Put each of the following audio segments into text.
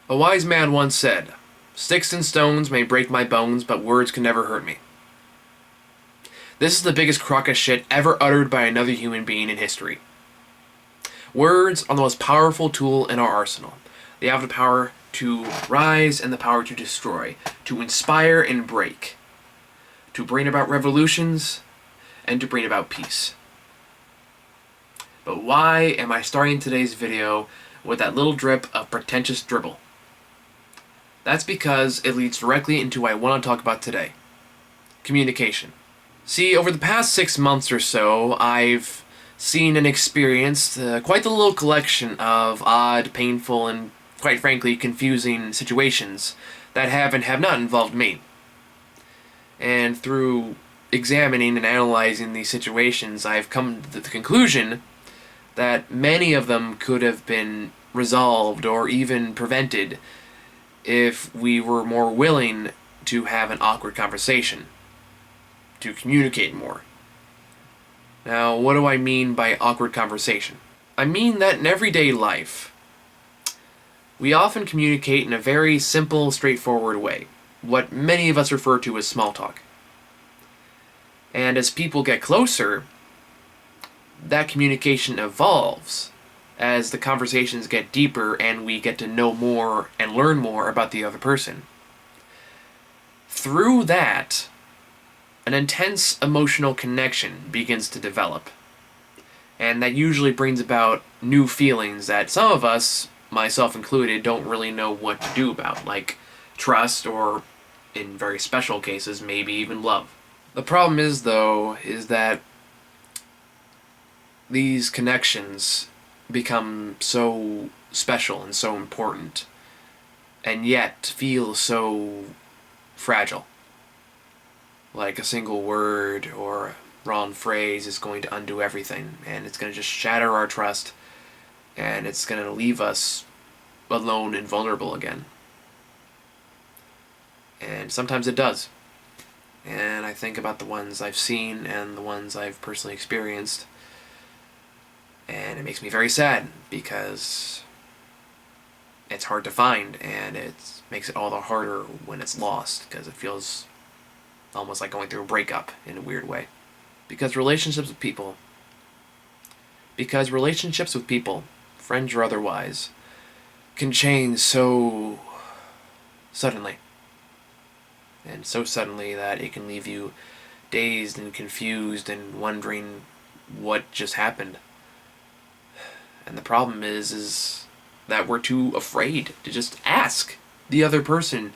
A wise man once said, "Sticks and stones may break my bones, but words can never hurt me." This is the biggest crock of shit ever uttered by another human being in history. Words are the most powerful tool in our arsenal. They have the power to rise and the power to destroy, to inspire and break, to bring about revolutions, and to bring about peace. But why am I starting today's video with that little drip of pretentious dribble? That's because it leads directly into what I want to talk about today. Communication. See, over the past 6 months or so, I've seen and experienced quite the little collection of odd, painful, and quite frankly confusing situations that have and have not involved me. And through examining and analyzing these situations, I've come to the conclusion that many of them could have been resolved or even prevented if we were more willing to have an awkward conversation, to communicate more. Now, what do I mean by awkward conversation? I mean that in everyday life, we often communicate in a very simple, straightforward way, what many of us refer to as small talk. And as people get closer, that communication evolves as the conversations get deeper and we get to know more and learn more about the other person. Through that, an intense emotional connection begins to develop. And that usually brings about new feelings that some of us, myself included, don't really know what to do about, like trust or, in very special cases, maybe even love. The problem is, though, is that these connections become so special and so important, and yet feel so fragile. Like a single word or a wrong phrase is going to undo everything, and it's going to just shatter our trust, and it's going to leave us alone and vulnerable again. And sometimes it does. And I think about the ones I've seen and the ones I've personally experienced, and it makes me very sad because it's hard to find, and it makes it all the harder when it's lost, because it feels almost like going through a breakup in a weird way. Because relationships with people, friends or otherwise, can change so suddenly. And so suddenly that it can leave you dazed and confused and wondering what just happened. And the problem is that we're too afraid to just ask the other person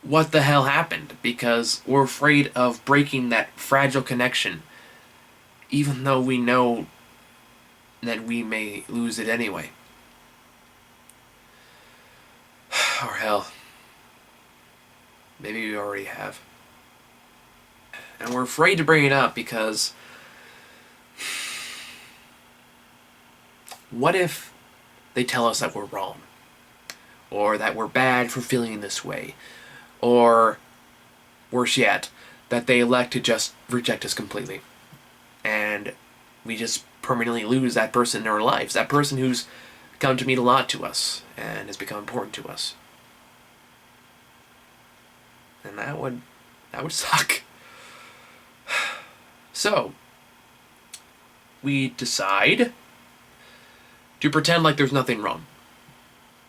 what the hell happened, because we're afraid of breaking that fragile connection, even though we know that we may lose it anyway. Or hell, maybe we already have. And we're afraid to bring it up because what if they tell us that we're wrong? Or that we're bad for feeling this way? Or, worse yet, that they elect to just reject us completely. And we just permanently lose that person in our lives. That person who's come to mean a lot to us and has become important to us. And that would suck. So, we decide to pretend like there's nothing wrong.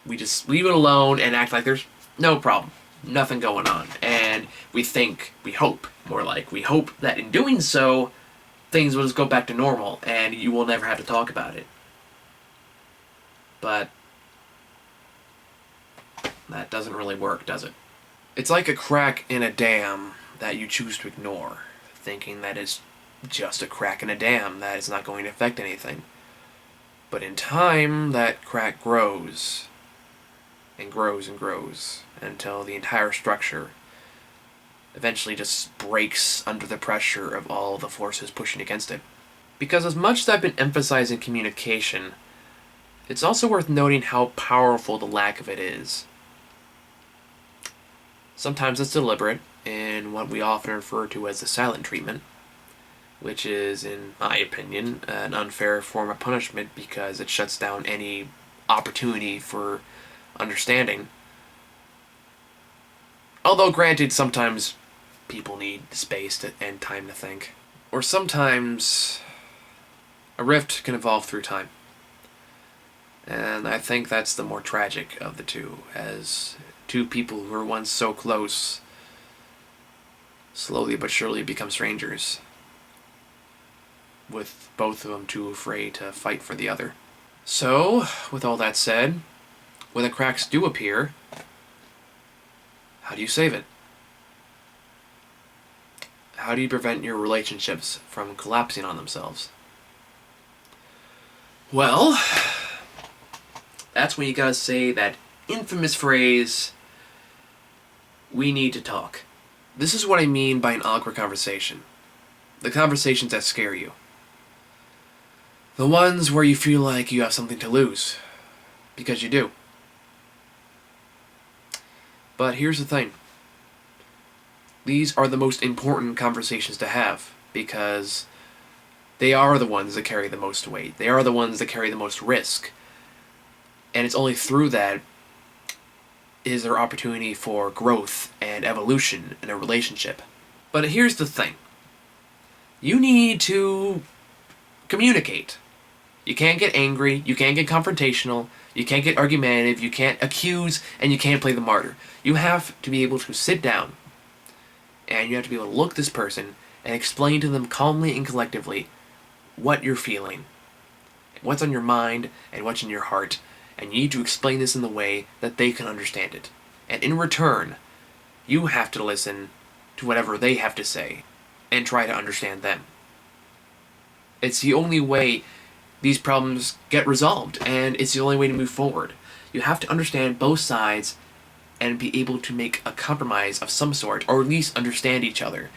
We just leave it alone and act like there's no problem, nothing going on. And we hope that in doing so, things will just go back to normal and you will never have to talk about it. But that doesn't really work, does it? It's like a crack in a dam that you choose to ignore, thinking that it's just a crack in a dam, that it's not going to affect anything. But in time, that crack grows and grows and grows until the entire structure eventually just breaks under the pressure of all the forces pushing against it. Because as much as I've been emphasizing communication, it's also worth noting how powerful the lack of it is. Sometimes it's deliberate in what we often refer to as the silent treatment, which is, in my opinion, an unfair form of punishment because it shuts down any opportunity for understanding. Although, granted, sometimes people need space and time to think. Or sometimes a rift can evolve through time. And I think that's the more tragic of the two, as two people who were once so close slowly but surely become strangers, with both of them too afraid to fight for the other. So, with all that said, when the cracks do appear, how do you save it? How do you prevent your relationships from collapsing on themselves? Well, that's when you gotta say that infamous phrase, we need to talk. This is what I mean by an awkward conversation. The conversations that scare you. The ones where you feel like you have something to lose. Because you do. But here's the thing. These are the most important conversations to have, because they are the ones that carry the most weight. They are the ones that carry the most risk. And it's only through that is there opportunity for growth and evolution in a relationship. But here's the thing. You need to communicate. You can't get angry, you can't get confrontational, you can't get argumentative, you can't accuse, and you can't play the martyr. You have to be able to sit down, and you have to be able to look at this person and explain to them calmly and collectively what you're feeling, what's on your mind, and what's in your heart. And you need to explain this in the way that they can understand it. And in return, you have to listen to whatever they have to say and try to understand them. It's the only way these problems get resolved, and it's the only way to move forward. You have to understand both sides and be able to make a compromise of some sort, or at least understand each other,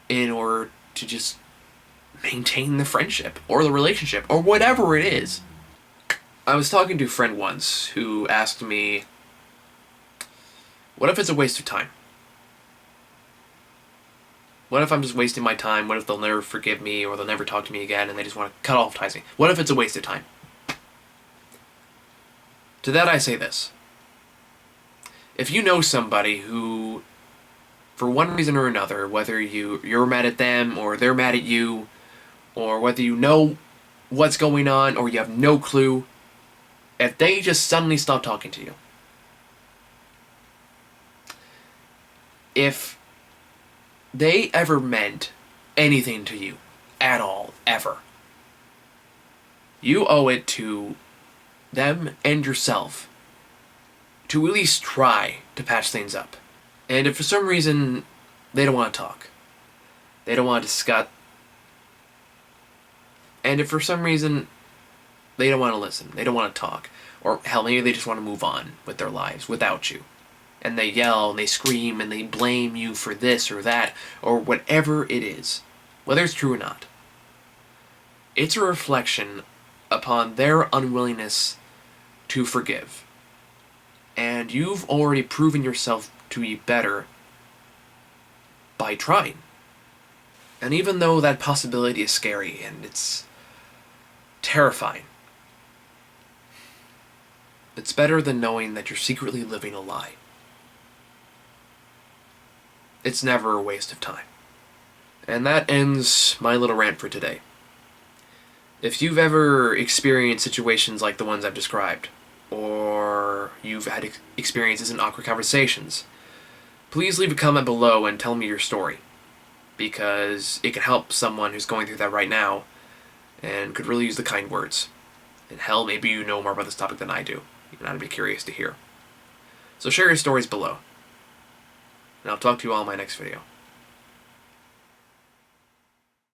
in order to just maintain the friendship, or the relationship, or whatever it is. I was talking to a friend once who asked me, what if it's a waste of time? What if I'm just wasting my time? What if they'll never forgive me, or they'll never talk to me again and they just want to cut off ties me? What if it's a waste of time? To that I say this. If you know somebody who, for one reason or another, whether you're mad at them or they're mad at you, or whether you know what's going on or you have no clue, if they just suddenly stop talking to you, if they ever meant anything to you at all, ever, you owe it to them and yourself to at least try to patch things up. And if for some reason they don't want to talk, they don't want to discuss, and if for some reason they don't want to listen, they don't want to talk, or hell, maybe they just want to move on with their lives without you, and they yell and they scream and they blame you for this or that or whatever it is, whether it's true or not, it's a reflection upon their unwillingness to forgive. And you've already proven yourself to be better by trying. And even though that possibility is scary and it's terrifying, it's better than knowing that you're secretly living a lie. It's never a waste of time. And that ends my little rant for today. If you've ever experienced situations like the ones I've described, or you've had experiences in awkward conversations, please leave a comment below and tell me your story, because it can help someone who's going through that right now and could really use the kind words. And hell, maybe you know more about this topic than I do, and I'd be curious to hear. So share your stories below, and I'll talk to you all in my next video.